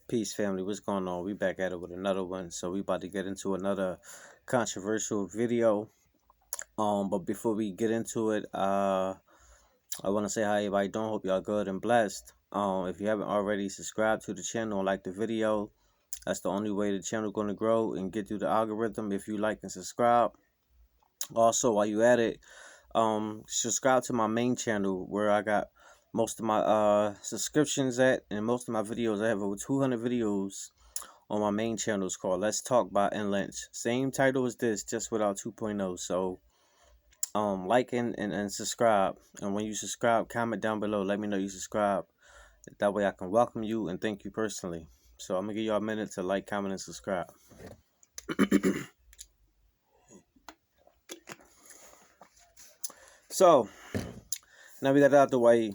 Peace, family. What's going on? We back at it with another one. So we about to get into another controversial video. But before we get into it, I want to say hi everybody doing. Hope y'all good and blessed. If you haven't already, subscribe to the channel and like the video. That's the only way the channel going to grow and get through the algorithm. If you like and subscribe. Also, while you at it, subscribe to my main channel where I got most of my subscriptions at and most of my videos. I have over 200 videos on my main channel. Is called Let's Talk by CahreeLynch. Same title as this, just without 2.0. So like and subscribe. And when you subscribe, comment down below. Let me know you subscribe. That way I can welcome you and thank you personally. So I'm gonna give y'all a minute to like, comment, and subscribe. So now we got it out the way.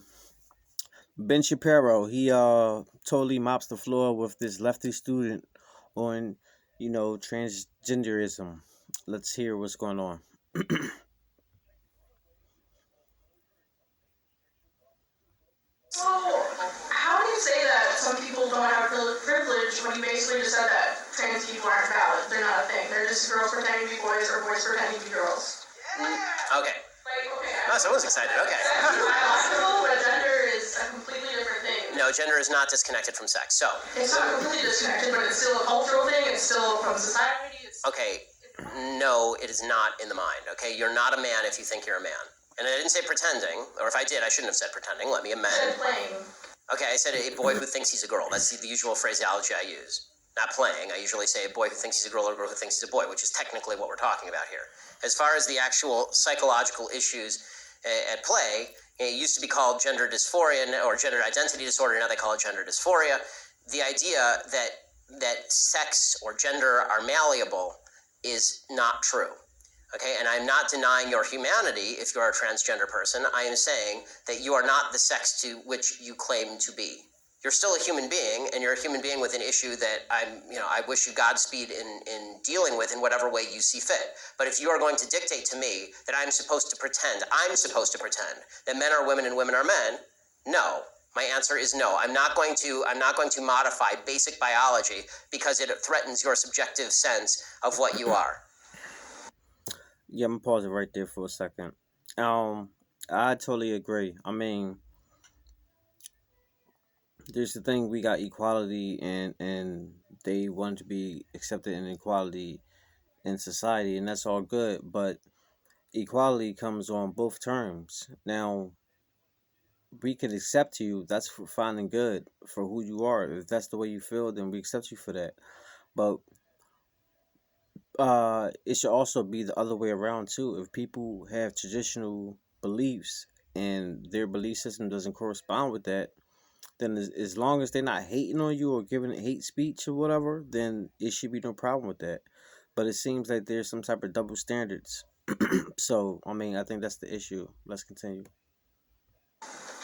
Ben Shapiro, he totally mops the floor with this lefty student on, transgenderism. Let's hear what's going on. So, how do you say that some people don't have privilege when you basically just said that trans people aren't valid? They're not a thing. They're just girls pretending to be boys or boys pretending to be girls. Okay. Oh, someone's excited. Okay. Biological, but gender is a completely different thing. No, gender is not disconnected from sex. So. It's not completely disconnected, but it's still a cultural thing. It's still from society. Okay. No, it is not in the mind. Okay, you're not a man if you think you're a man. And I didn't say pretending, or if I did, I shouldn't have said pretending. Let me amend. I said playing. Okay, I said a boy who thinks he's a girl. That's the usual phraseology I use. Not playing. I usually say a boy who thinks he's a girl or a girl who thinks he's a boy, which is technically what we're talking about here. As far as the actual psychological issues at play, it used to be called gender dysphoria or gender identity disorder. Now they call it gender dysphoria. The idea that sex or gender are malleable is not true. Okay, and I'm not denying your humanity if you're a transgender person. I am saying that you are not the sex to which you claim to be. You're still a human being, and you're a human being with an issue that I wish you Godspeed in dealing with in whatever way you see fit. But if you are going to dictate to me that I'm supposed to pretend that men are women and women are men, no. My answer is no. I'm not going to modify basic biology because it threatens your subjective sense of what you are. Yeah, I'm gonna pause it right there for a second. I totally agree. I mean, there's the thing, we got equality and they want to be accepted in equality in society, and that's all good, but equality comes on both terms. Now, we can accept you, that's for fine and good for who you are. If that's the way you feel, then we accept you for that. But it should also be the other way around too. If people have traditional beliefs and their belief system doesn't correspond with that, then as long as they're not hating on you or giving hate speech or whatever, then it should be no problem with that. But it seems like there's some type of double standards. So, I mean, I think that's the issue. Let's continue.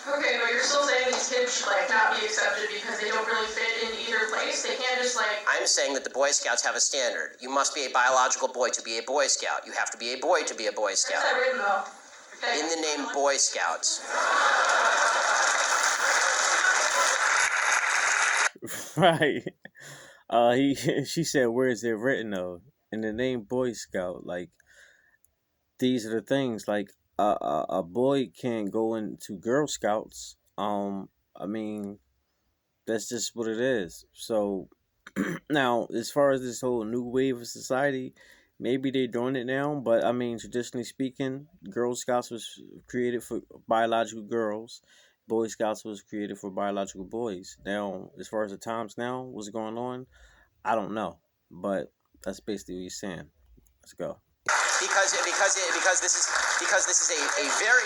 Okay, but you're still saying these kids should not be accepted because they don't really fit into either place. They can't just I'm saying that the Boy Scouts have a standard. You must be a biological boy to be a Boy Scout. You have to be a boy to be a Boy Scout. Where's that written though? Okay. In the name Boy Scouts. Right. She said, where is it written though? In the name Boy Scout, like, these are the things, like, a boy can't go into Girl Scouts. I mean, that's just what it is. So now, as far as this whole new wave of society, maybe they're doing it now, but I mean, traditionally speaking, Girl Scouts was created for biological girls. Boy Scouts was created for biological boys. Now, as far as the times now, what's going on, I don't know, but that's basically what he's saying. Let's go. Because this is a very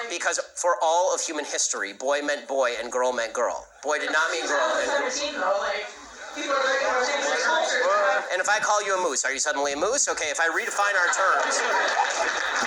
because for all of human history, boy meant boy and girl meant girl. Boy did not mean girl. And if I call you a moose, are you suddenly a moose? Okay, if I redefine our terms.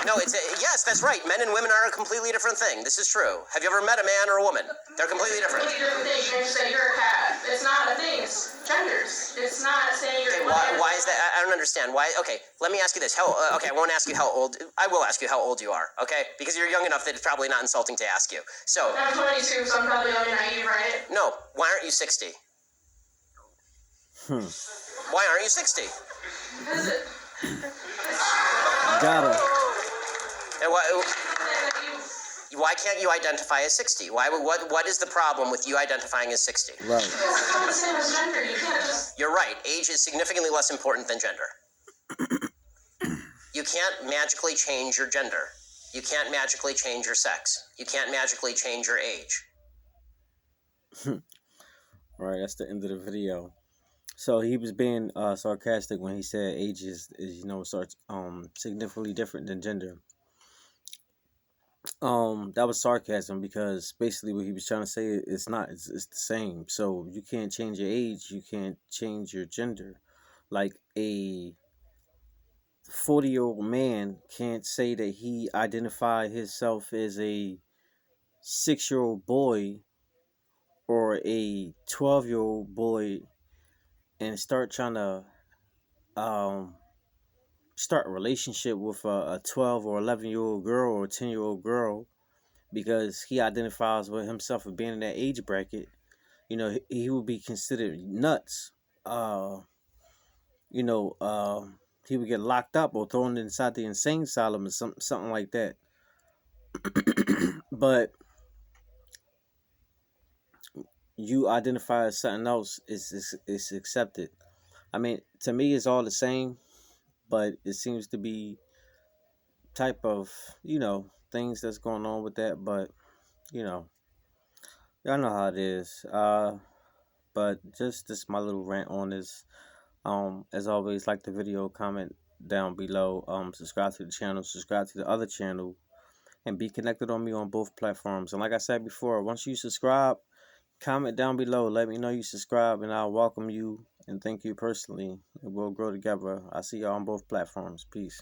No, yes, that's right. Men and women are a completely different thing. This is true. Have you ever met a man or a woman? They're completely different. Completely different thing. You say you're a cat. It's not a thing. It's genders. It's not saying you're. Okay, why is that? I don't don't understand why. Okay, let me ask you this. Okay, I won't ask you how old. I will ask you how old you are. Okay, because you're young enough that it's probably not insulting to ask you. So I'm 22, so I'm probably young and naive, right? no, why aren't you 60? Why aren't you 60? Got him. And why can't you identify as 60? What is the problem with you identifying as 60? Right. It's not the same as gender. You can't just. You're right. Age is significantly less important than gender. You can't magically change your gender. You can't magically change your sex. You can't magically change your age. Right, that's the end of the video. So he was being sarcastic when he said age is starts significantly different than gender. That was sarcasm, because basically what he was trying to say, it's not, it's the same. So you can't change your age, you can't change your gender. Like a 40-year-old man can't say that he identified himself as a 6-year-old boy or a 12-year-old boy and start trying to um start a relationship with a 12 or 11-year-old girl or 10-year-old girl, because he identifies with himself as being in that age bracket. He would be considered nuts. uh you know he would get locked up or thrown inside the insane asylum or something like that. But you identify as something else, is accepted. I mean, to me it's all the same, but it seems to be type of things that's going on with that. But you know y'all know how it is. But just this my little rant on this. As always, like the video, comment down below, subscribe to the channel, subscribe to the other channel, and be connected on me on both platforms. And like I said before, once you subscribe, comment down below, let me know you subscribe, and I'll welcome you and thank you personally, and we'll grow together. I see y'all on both platforms. Peace.